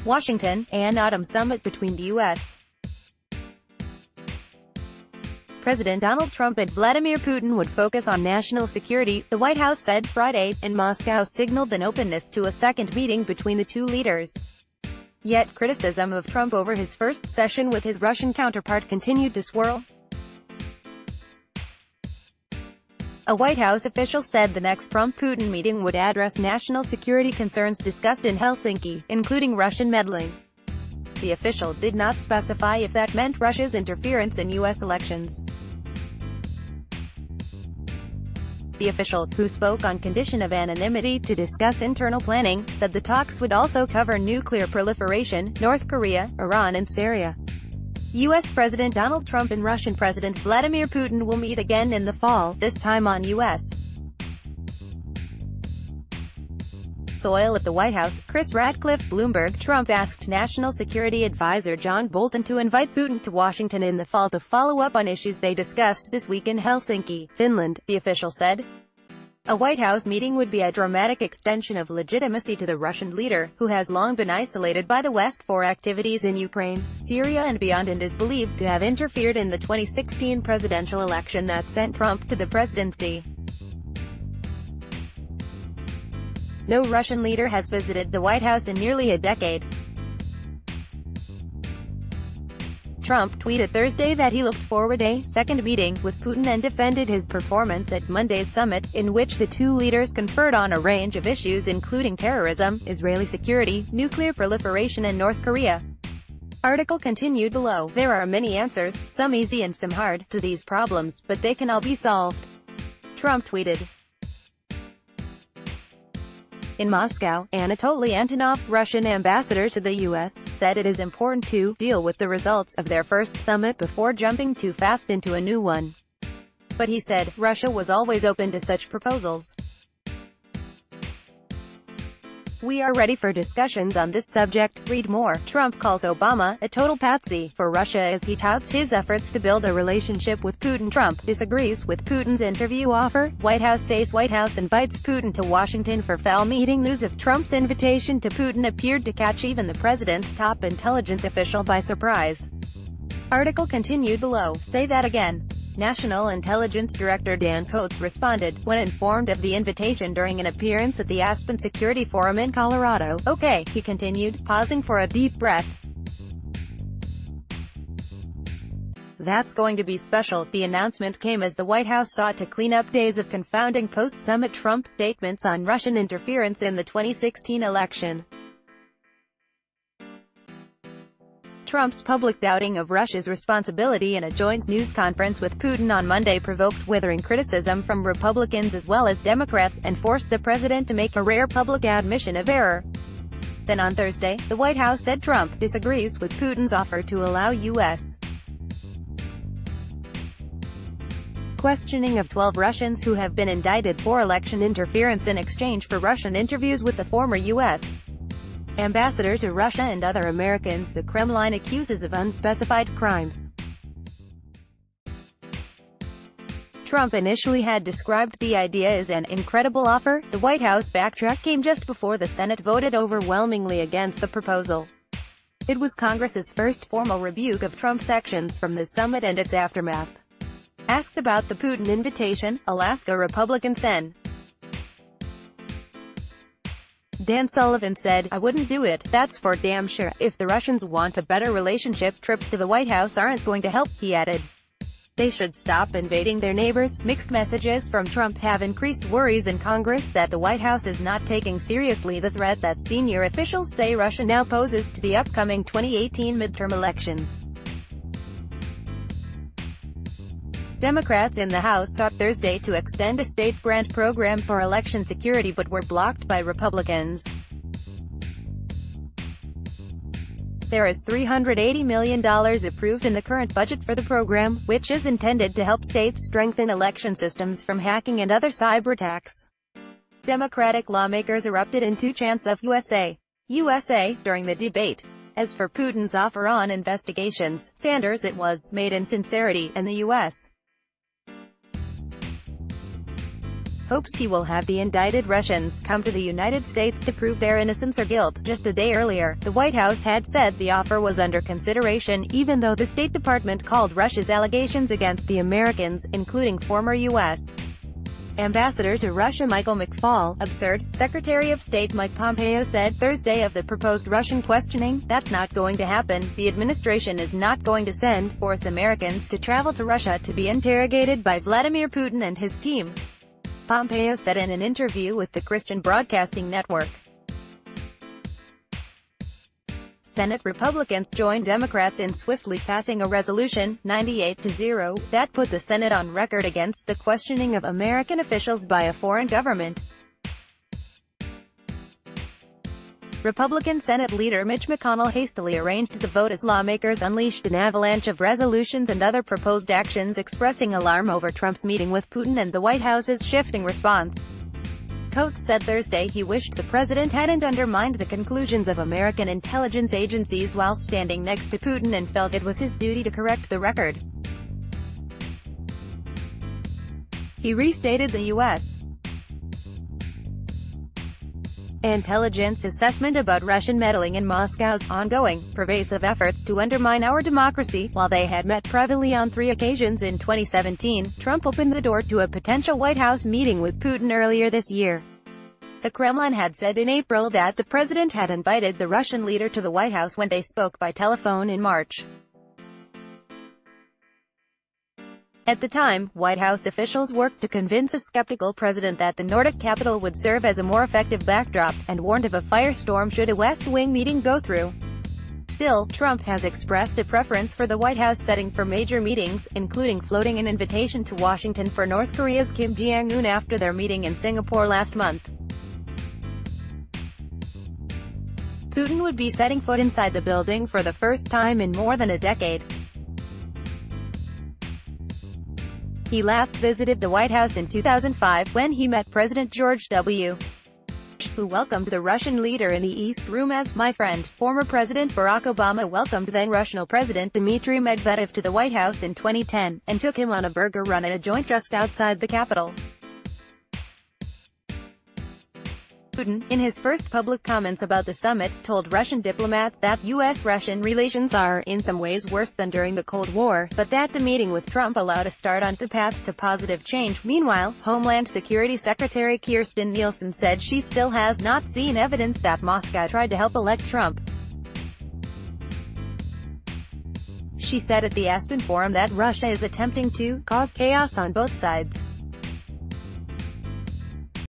Washington, an autumn summit between the U.S. President Donald Trump and Vladimir Putin would focus on national security, the White House said Friday, and Moscow signaled an openness to a second meeting between the two leaders. Yet criticism of Trump over his first session with his Russian counterpart continued to swirl. A White House official said the next Trump-Putin meeting would address national security concerns discussed in Helsinki, including Russian meddling. The official did not specify if that meant Russia's interference in U.S. elections. The official, who spoke on condition of anonymity to discuss internal planning, said the talks would also cover nuclear proliferation, North Korea, Iran and Syria. U.S. President Donald Trump and Russian President Vladimir Putin will meet again in the fall, this time on U.S. soil at the White House. Chris Radcliffe, Bloomberg. Trump asked National Security Advisor John Bolton to invite Putin to Washington in the fall to follow up on issues they discussed this week in Helsinki, Finland, the official said. A White House meeting would be a dramatic extension of legitimacy to the Russian leader, who has long been isolated by the West for activities in Ukraine, Syria and beyond, and is believed to have interfered in the 2016 presidential election that sent Trump to the presidency. No Russian leader has visited the White House in nearly a decade. Trump tweeted Thursday that he looked forward to a second meeting with Putin and defended his performance at Monday's summit, in which the two leaders conferred on a range of issues including terrorism, Israeli security, nuclear proliferation and North Korea. Article continued below. There are many answers, some easy and some hard, to these problems, but they can all be solved. Trump tweeted. In Moscow, Anatoly Antonov, Russian ambassador to the U.S., said it is important to deal with the results of their first summit before jumping too fast into a new one. But he said, Russia was always open to such proposals. We are ready for discussions on this subject. Read more. Trump calls Obama a total patsy for Russia as he touts his efforts to build a relationship with Putin. Trump disagrees with Putin's interview offer. White House says White House invites Putin to Washington for fall meeting. News of Trump's invitation to Putin appeared to catch even the president's top intelligence official by surprise. Article continued below. Say that again. National Intelligence Director Dan Coats responded, when informed of the invitation during an appearance at the Aspen Security Forum in Colorado. Okay, he continued, pausing for a deep breath. That's going to be special. The announcement came as the White House sought to clean up days of confounding post-summit Trump statements on Russian interference in the 2016 election. Trump's public doubting of Russia's responsibility in a joint news conference with Putin on Monday provoked withering criticism from Republicans as well as Democrats, and forced the president to make a rare public admission of error. Then on Thursday, the White House said Trump disagrees with Putin's offer to allow U.S. questioning of 12 Russians who have been indicted for election interference in exchange for Russian interviews with the former U.S. ambassador to Russia and other Americans the Kremlin accuses of unspecified crimes. Trump initially had described the idea as an incredible offer. The White House backtrack came just before the Senate voted overwhelmingly against the proposal. It was Congress's first formal rebuke of Trump's actions from the summit and its aftermath. Asked about the Putin invitation, Alaska Republican Sen. Dan Sullivan said, I wouldn't do it, that's for damn sure. If the Russians want a better relationship, trips to the White House aren't going to help, he added. They should stop invading their neighbors. Mixed messages from Trump have increased worries in Congress that the White House is not taking seriously the threat that senior officials say Russia now poses to the upcoming 2018 midterm elections. Democrats in the House sought Thursday to extend a state grant program for election security but were blocked by Republicans. There is $380 million approved in the current budget for the program, which is intended to help states strengthen election systems from hacking and other cyber attacks. Democratic lawmakers erupted in two chants of USA during the debate. As for Putin's offer on investigations, Sanders it was made in sincerity, and the U.S. hopes he will have the indicted Russians come to the United States to prove their innocence or guilt. Just a day earlier, the White House had said the offer was under consideration, even though the State Department called Russia's allegations against the Americans, including former U.S. Ambassador to Russia Michael McFaul, absurd. Secretary of State Mike Pompeo said Thursday of the proposed Russian questioning, "That's not going to happen. The administration is not going to force Americans to travel to Russia to be interrogated by Vladimir Putin and his team," Pompeo said in an interview with the Christian Broadcasting Network. Senate Republicans joined Democrats in swiftly passing a resolution, 98-0, that put the Senate on record against the questioning of American officials by a foreign government. Republican Senate leader Mitch McConnell hastily arranged the vote as lawmakers unleashed an avalanche of resolutions and other proposed actions expressing alarm over Trump's meeting with Putin and the White House's shifting response. Coates said Thursday he wished the president hadn't undermined the conclusions of American intelligence agencies while standing next to Putin and felt it was his duty to correct the record. He restated the U.S. intelligence assessment about Russian meddling in Moscow's ongoing, pervasive efforts to undermine our democracy. While they had met privately on 3 occasions in 2017, Trump opened the door to a potential White House meeting with Putin earlier this year. The Kremlin had said in April that the president had invited the Russian leader to the White House when they spoke by telephone in March. At the time, White House officials worked to convince a skeptical president that the Nordic capital would serve as a more effective backdrop, and warned of a firestorm should a West Wing meeting go through. Still, Trump has expressed a preference for the White House setting for major meetings, including floating an invitation to Washington for North Korea's Kim Jong-un after their meeting in Singapore last month. Putin would be setting foot inside the building for the first time in more than a decade. He last visited the White House in 2005, when he met President George W. Bush, who welcomed the Russian leader in the East Room as "my friend." Former President Barack Obama welcomed then-Russian President Dmitry Medvedev to the White House in 2010, and took him on a burger run at a joint just outside the Capitol. Putin, in his first public comments about the summit, told Russian diplomats that U.S.-Russian relations are, in some ways, worse than during the Cold War, but that the meeting with Trump allowed a start on the path to positive change. Meanwhile, Homeland Security Secretary Kirstjen Nielsen said she still has not seen evidence that Moscow tried to help elect Trump. She said at the Aspen Forum that Russia is attempting to cause chaos on both sides.